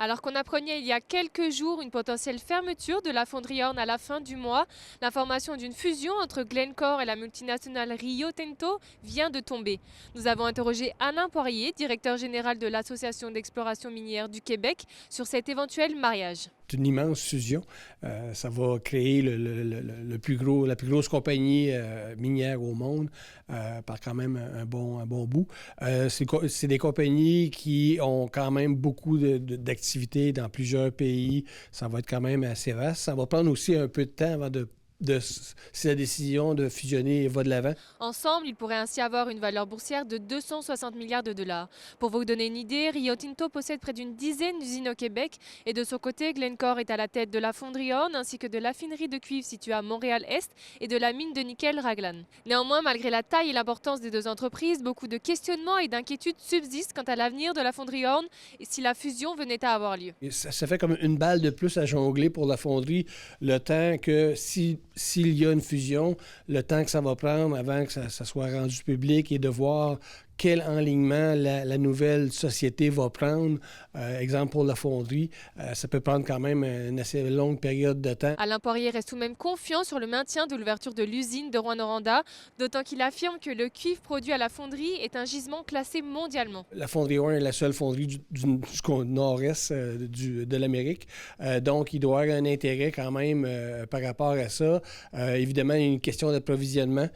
Alors qu'on apprenait il y a quelques jours une potentielle fermeture de la fonderie Horn à la fin du mois, l'information d'une fusion entre Glencore et la multinationale Rio Tinto vient de tomber. Nous avons interrogé Alain Poirier, directeur général de l'Association d'exploration minière du Québec, sur cet éventuel mariage. C'est une immense fusion. Ça va créer la plus grosse compagnie minière au monde par quand même un bon bout. C'est des compagnies qui ont quand même beaucoup d'activités dans plusieurs pays. Ça va être quand même assez vaste. Ça va prendre aussi un peu de temps avant si la décision de fusionner va de l'avant. Ensemble, ils pourraient ainsi avoir une valeur boursière de 260 milliards de dollars. Pour vous donner une idée, Rio Tinto possède près d'une dizaine d'usines au Québec et de son côté, Glencore est à la tête de la fonderie Horn ainsi que de l'affinerie de cuivre située à Montréal-Est et de la mine de nickel Raglan. Néanmoins, malgré la taille et l'importance des deux entreprises, beaucoup de questionnements et d'inquiétudes subsistent quant à l'avenir de la fonderie Horn et si la fusion venait à avoir lieu. Et ça fait comme une balle de plus à jongler pour la fonderie, le temps que s'il y a une fusion, le temps que ça va prendre avant que ça soit rendu public et de voir quel enlignement la nouvelle société va prendre. Exemple pour la fonderie, ça peut prendre quand même une assez longue période de temps. Alain Poirier reste tout de même confiant sur le maintien de l'ouverture de l'usine de Rouyn-Noranda, d'autant qu'il affirme que le cuivre produit à la fonderie est un gisement classé mondialement. La fonderie Horn est la seule fonderie du nord-est de l'Amérique. Donc, il doit y avoir un intérêt quand même par rapport à ça. Évidemment, il y a une question d'approvisionnement.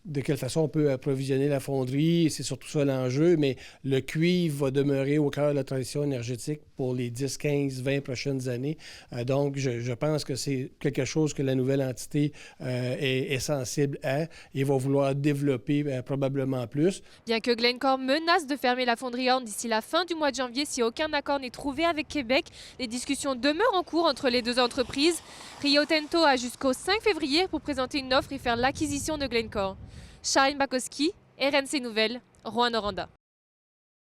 De quelle façon on peut approvisionner la fonderie, c'est surtout ça l'enjeu, mais le cuivre va demeurer au cœur de la transition énergétique pour les 10, 15, 20 prochaines années. Donc, je pense que c'est quelque chose que la nouvelle entité est sensible à et va vouloir développer probablement plus. Bien que Glencore menace de fermer la fonderie Horn d'ici la fin du mois de janvier si aucun accord n'est trouvé avec Québec, les discussions demeurent en cours entre les deux entreprises. Rio Tinto a jusqu'au 5 février pour présenter une offre et faire l'acquisition de Glencore. Charline Bakowski, RNC Nouvelles, Rouyn-Noranda.